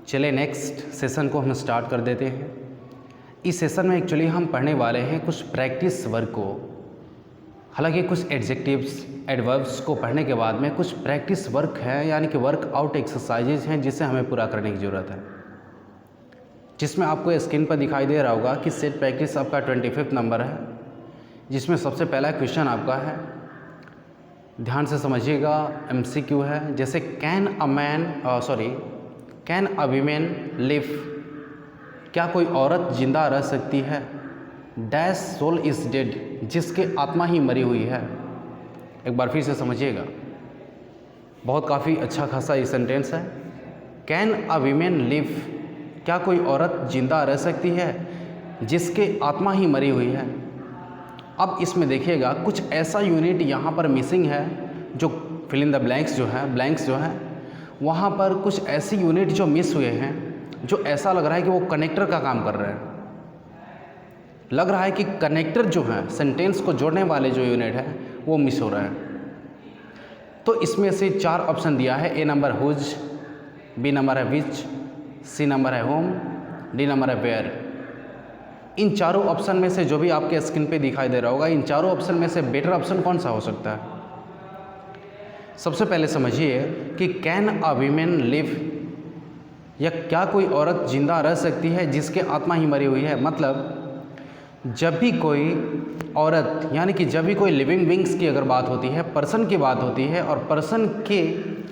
चले next session को हम स्टार्ट कर देते हैं। इस सेशन में एक्चुअली हम पढ़ने वाले हैं कुछ प्रैक्टिस वर्क को। हालांकि कुछ एडजेक्टिव्स एडवर्ब्स को पढ़ने के बाद में कुछ प्रैक्टिस वर्क है, यानी कि वर्कआउट एक्सरसाइजेज हैं जिसे हमें पूरा करने की ज़रूरत है। जिसमें आपको स्क्रीन पर दिखाई दे रहा होगा कि सेट प्रैक्टिस आपका 25 नंबर है, जिसमें सबसे पहला क्वेश्चन आपका है, ध्यान से समझिएगा, MCQ है। जैसे कैन अ वीमेन लिव, क्या कोई औरत जिंदा रह सकती है? डैश सोल इज़ डेड, जिसके आत्मा ही मरी हुई है। एक बार फिर से समझिएगा, बहुत काफ़ी अच्छा खासा ये सेंटेंस है। कैन अ वीमेन लिव, क्या कोई औरत जिंदा रह सकती है जिसके आत्मा ही मरी हुई है। अब इसमें देखिएगा कुछ ऐसा यूनिट यहाँ पर मिसिंग है, जो फिल इन द ब्लैंक्स जो है वहाँ पर कुछ ऐसी यूनिट जो मिस हुए हैं, जो ऐसा लग रहा है कि वो कनेक्टर का काम कर रहे हैं। लग रहा है कि कनेक्टर जो है, सेंटेंस को जोड़ने वाले जो यूनिट है वो मिस हो रहा है। तो इसमें से 4 ऑप्शन दिया है। A number whose, B number है विच, C नंबर है होम, D नंबर है वेयर। इन चारों ऑप्शन में से जो भी आपके स्क्रीन पे दिखाई दे रहा होगा, इन चारों ऑप्शन में से बेटर ऑप्शन कौन सा हो सकता है? सबसे पहले समझिए कि कैन अ वीमेन लिव, या क्या कोई औरत जिंदा रह सकती है जिसके आत्मा ही मरी हुई है। मतलब जब भी कोई औरत, यानी कि जब भी कोई लिविंग बींग्स की अगर बात होती है, पर्सन की बात होती है, और पर्सन के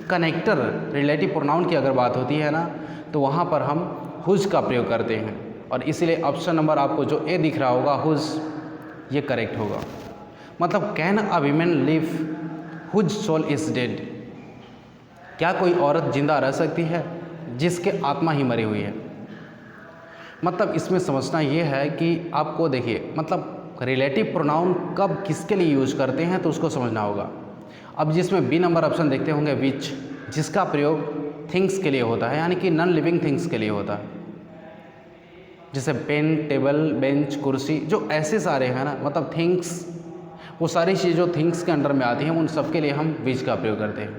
कनेक्टर रिलेटिव प्रोनाउन की अगर बात होती है ना, तो वहाँ पर हम हुज का प्रयोग करते हैं। और इसीलिए ऑप्शन नंबर आपको जो ए दिख रहा होगा हुज, ये करेक्ट होगा। मतलब can a women live whose soul is dead, क्या कोई औरत जिंदा रह सकती है जिसके आत्मा ही मरी हुई है। मतलब इसमें समझना ये है कि आपको देखिए, मतलब रिलेटिव प्रोनाउन कब किसके लिए यूज़ करते हैं तो उसको समझना होगा। अब जिसमें बी नंबर ऑप्शन देखते होंगे विच, जिसका प्रयोग थिंग्स के लिए होता है, यानी कि नॉन लिविंग थिंग्स के लिए होता है। जैसे पेन, टेबल, बेंच, कुर्सी, जो ऐसे सारे हैं ना, मतलब थिंग्स, वो सारी चीज़ें जो थिंग्स के अंडर में आती हैं, उन सब के लिए हम विच का प्रयोग करते हैं।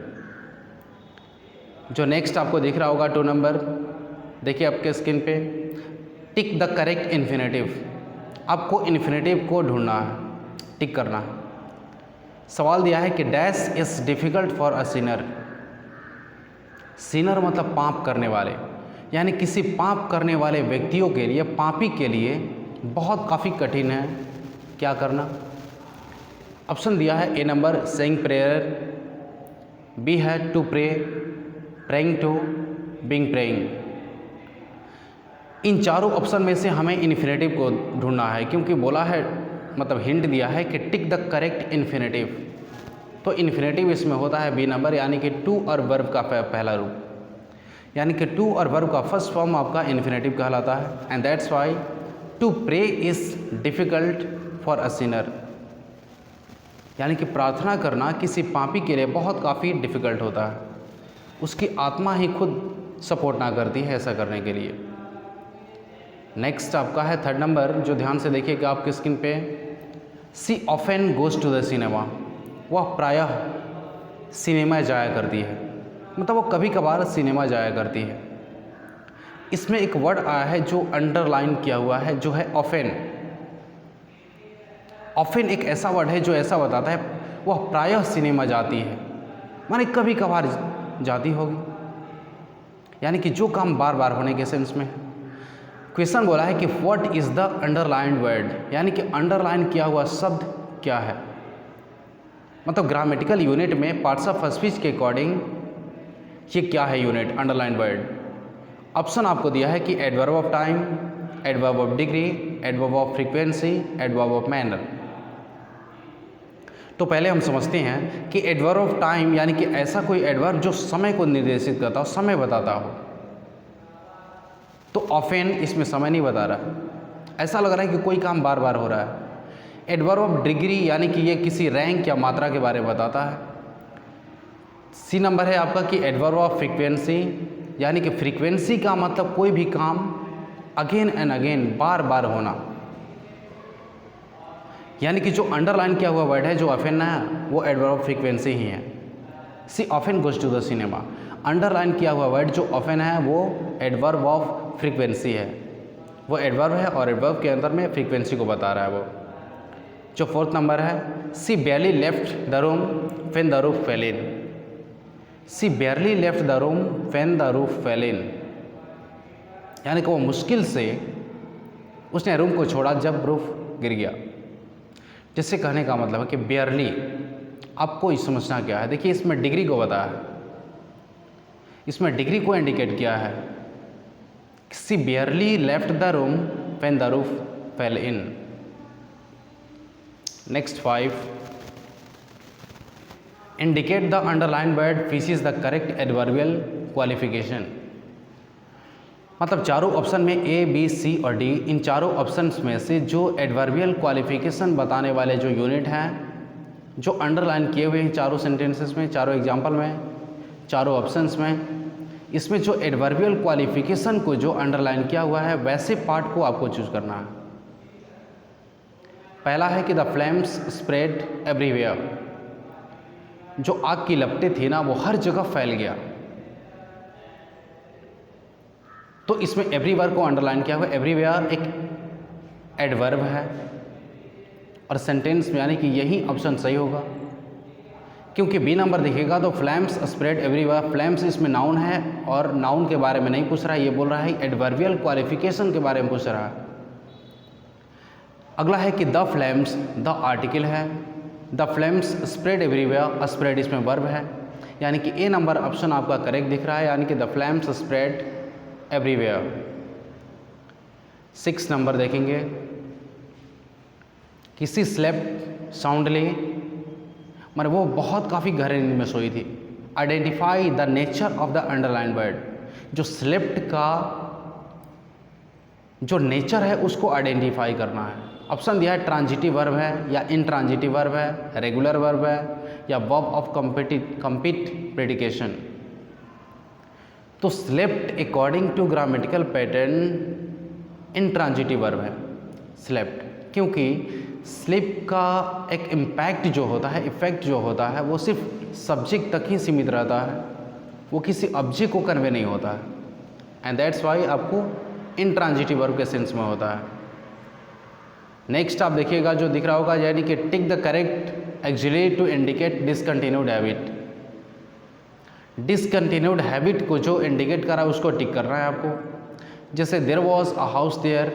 जो नेक्स्ट आपको दिख रहा होगा 2 नंबर, देखिए आपके स्क्रीन पे, टिक द करेक्ट इन्फिनेटिव। आपको इन्फिनेटिव को ढूंढना है, टिक करना है। सवाल दिया है कि dash is difficult for a Sinner. Sinner मतलब पाप करने वाले, यानी किसी पाप करने वाले व्यक्तियों के लिए, पापी के लिए बहुत काफ़ी कठिन है क्या करना। ऑप्शन दिया है A number saying prayer, B है to pray, praying to, being praying. इन चारों ऑप्शन में से हमें इन्फिनेटिव को ढूंढना है, क्योंकि बोला है, मतलब हिंट दिया है कि टिक द करेक्ट इन्फिनेटिव। तो इन्फिनेटिव इसमें होता है बी नंबर, यानी कि टू और वर्ब का पहला रूप, यानी कि टू और वर्ब का फर्स्ट फॉर्म आपका इन्फिनेटिव कहलाता है। And that's why to pray is difficult for a sinner, यानी कि प्रार्थना करना किसी पापी के लिए बहुत काफ़ी डिफ़िकल्ट होता है। उसकी आत्मा ही खुद सपोर्ट ना करती है ऐसा करने के लिए। नेक्स्ट आपका है 3rd नंबर, जो ध्यान से देखिएगा आपकी स्क्रीन पे, she often goes to the cinema. वह प्रायः सिनेमा जाया करती है, मतलब वो कभी कभार सिनेमा जाया करती है। इसमें एक वर्ड आया है जो अंडरलाइन किया हुआ है, जो है ऑफेन। ऑफेन एक ऐसा वर्ड है जो ऐसा बताता है वह प्रायः सिनेमा जाती है, माने कभी कभार जाती होगी, यानी कि जो काम बार बार होने के सेंस में है। क्वेश्चन बोला है कि what is the underlined word, यानी कि अंडरलाइन किया हुआ शब्द क्या है। मतलब ग्रामेटिकल यूनिट में पार्ट्स ऑफ स्पीच के अकॉर्डिंग ये क्या है यूनिट अंडरलाइन वर्ड। ऑप्शन आपको दिया है कि adverb of time, adverb of degree, adverb of frequency, adverb of manner. तो पहले हम समझते हैं कि एडवर्ब ऑफ टाइम, यानी कि ऐसा कोई एडवर्ब जो समय को निर्देशित करता हो, समय बताता हो। तो ऑफेन इसमें समय नहीं बता रहा, ऐसा लग रहा है कि कोई काम बार बार हो रहा है। एडवर्ब ऑफ डिग्री, यानी कि ये किसी रैंक या मात्रा के बारे में बताता है। सी नंबर है आपका कि एडवर्ब ऑफ फ्रीक्वेंसी, यानी कि फ्रीक्वेंसी का मतलब कोई भी काम अगेन एंड अगेन, बार बार होना। यानी कि जो अंडरलाइन किया हुआ वर्ड है जो ऑफेन है, वो एडवर्ब ऑफ फ्रीक्वेंसी ही है। She often goes to the cinema. Underline किया हुआ वर्ड जो ऑफन है वो एडवर्ब ऑफ फ्रीक्वेंसी है, वो एडवर्ब है और एडवर्ब के अंदर में फ्रीक्वेंसी को बता रहा है वो। जो फोर्थ नंबर है, she barely left the room when the roof fell in. She barely left the room when the roof fell in, यानी कि वो मुश्किल से उसने रूम को छोड़ा जब रूफ गिर गया। जिससे कहने का मतलब है कि बेयरली, आपको इस समझना क्या है। देखिए इसमें डिग्री को बताया है, इसमें डिग्री को इंडिकेट किया है। She barely left the room when the roof fell in. Next 5, indicate the underline word which is the correct adverbial qualification. मतलब चारों ऑप्शन में ए, बी, सी और डी, इन चारों ऑप्शंस में से जो एडवर्बियल क्वालिफिकेशन बताने वाले जो यूनिट हैं, जो अंडरलाइन किए हुए हैं चारों सेंटेंसेस में, चारों एग्जाम्पल में, चारों ऑप्शंस में, इसमें जो एडवर्बियल क्वालिफिकेशन को जो अंडरलाइन किया हुआ है वैसे पार्ट को आपको चूज करना है। पहला है कि द फ्लेम्स स्प्रेड एवरीवेयर, जो आग की लपटें थी ना वो हर जगह फैल गया। तो इसमें एवरीवेयर को अंडरलाइन किया हुआ। एवरीवेयर एक एडवर्ब है और सेंटेंस में यानी कि यही ऑप्शन सही होगा, क्योंकि बी नंबर देखिएगा तो फ्लेम्स स्प्रेड एवरीवेयर, फ्लेम्स इसमें नाउन है और नाउन के बारे में नहीं पूछ रहा है, ये बोल रहा है एडवर्बियल क्वालिफिकेशन के बारे में पूछ रहा है। अगला है कि द फ्लेम्स, द आर्टिकल है, the flames spread everywhere, spread इसमें वर्ब है, यानी कि ए नंबर ऑप्शन आपका करेक्ट दिख रहा है, यानी कि the flames spread everywhere. 6 number देखेंगे, किसी स्लेप्ट साउंडली, मतलब वो बहुत काफ़ी गहरे नींद में सोई थी। Identify the nature of the underline word, जो स्लेप्ट का जो नेचर है उसको आइडेंटिफाई करना है। ऑप्शन दिया है ट्रांजिटिव वर्ब है या इनट्रांजिटिव वर्ब है, रेगुलर वर्ब है या वर्ब ऑफ कंपीट प्रेडिकेशन। तो slept according to grammatical pattern intransitive verb है स्लेप्ट, क्योंकि स्लीप का एक इम्पैक्ट जो होता है, इफेक्ट जो होता है वो सिर्फ सब्जेक्ट तक ही सीमित रहता है, वो किसी ऑब्जेक्ट को कन्वे नहीं होता है, एंड दैट्स वाई आपको इनट्रांजिटिव वर्ब के सेंस में होता है। नेक्स्ट आप देखिएगा जो दिख रहा होगा, यानी कि tick the correct auxiliary to indicate discontinued habit. Discontinued habit को जो इंडिकेट कर रहा है उसको टिक करना है आपको। जैसे there was a house there,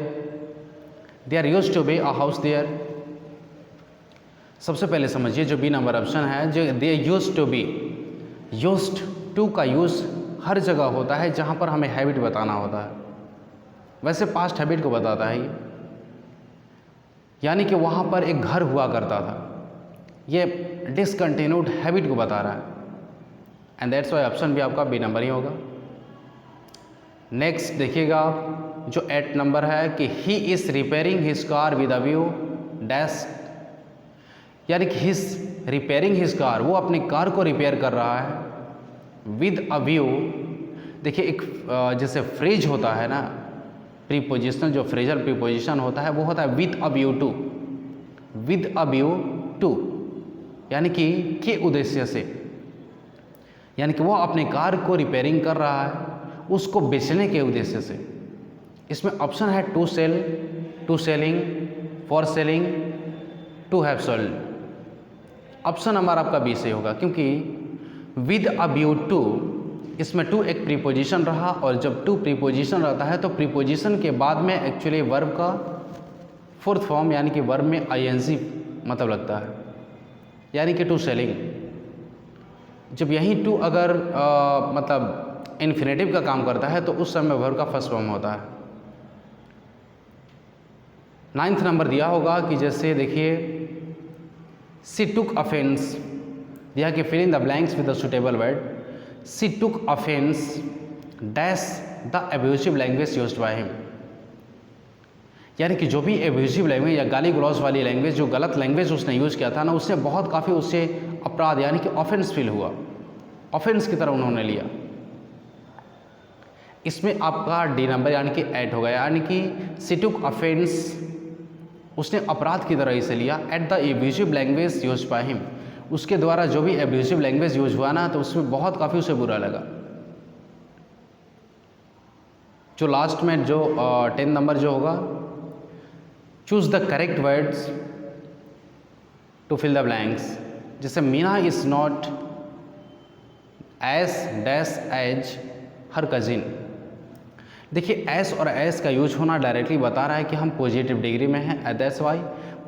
there used to be a house there. सबसे पहले समझिए जो बी नंबर ऑप्शन है, जो they used to be, used to का यूज़ हर जगह होता है जहाँ पर हमें हैबिट बताना होता है, वैसे पास्ट हैबिट को बताता है ये, यानी कि वहाँ पर एक घर हुआ करता था, ये डिसकंटिन्यूड हैबिट को बता रहा है, एंड दैट्स वाई ऑप्शन भी आपका बी नंबर ही होगा। नेक्स्ट देखिएगा जो 8 नंबर है कि he is repairing his car with a view dash, यानी कि हिज रिपेयरिंग हिज कार, वो अपनी कार को रिपेयर कर रहा है विद अ व्यू। देखिए एक जैसे फ्रेज होता है ना प्रीपोजिशनल, जो फ्रेजल प्रीपोजिशन होता है वो होता है with a view to, with a view to, यानी कि के उद्देश्य से, यानी कि वो अपने कार को रिपेयरिंग कर रहा है उसको बेचने के उद्देश्य से। इसमें ऑप्शन है to sell, to selling, for selling, to have sold. Option number आपका बी से होगा, क्योंकि विद अ व्यू टू, इसमें टू एक प्रीपोजिशन रहा, और जब टू प्रीपोजिशन रहता है तो प्रीपोजिशन के बाद में एक्चुअली वर्ब का फोर्थ फॉर्म यानी कि वर्ब में आईएनजी मतलब लगता है, यानी कि टू सेलिंग। जब यही टू अगर मतलब इन्फिनेटिव का काम करता है तो उस समय वर्ब का फर्स्ट फॉर्म होता है। 9th नंबर दिया होगा कि जैसे देखिए सी टुक अफेंस, दिया कि fill in the blanks with the suitable word. She took offence dash the abusive language used by him, यानी कि जो भी एब्यूसिव लैंग्वेज या गाली गलौज वाली लैंग्वेज, जो गलत लैंग्वेज उसने यूज़ किया था ना, उससे बहुत काफ़ी उससे अपराध यानी कि ऑफेंस फील हुआ, ऑफेंस की तरह उन्होंने लिया। इसमें आपका डी नंबर यानी कि 8 हो गया, यानी कि सी टुक अफेंस, उसने अपराध की तरह इसे लिया at the abusive language used by him, उसके द्वारा जो भी एब्यूसिव लैंग्वेज यूज हुआ ना तो उसमें बहुत काफ़ी उसे बुरा लगा। जो लास्ट में जो 10 नंबर जो होगा, choose the correct words to fill the blanks. जैसे Meena is not as dash as her cousin. देखिए एस और एस का यूज होना डायरेक्टली बता रहा है कि हम पॉजिटिव डिग्री में हैं, दैट्स वाई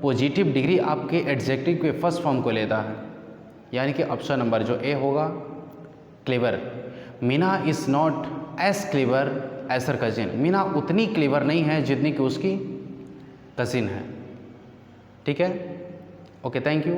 पॉजिटिव डिग्री आपके एडजेक्टिव के फर्स्ट फॉर्म को लेता है, यानी कि ऑप्शन नंबर जो ए होगा clever. Meena is not as clever as her cousin. Meena उतनी क्लेवर नहीं है जितनी कि उसकी कजिन है। ठीक है, ओके, थैंक यू।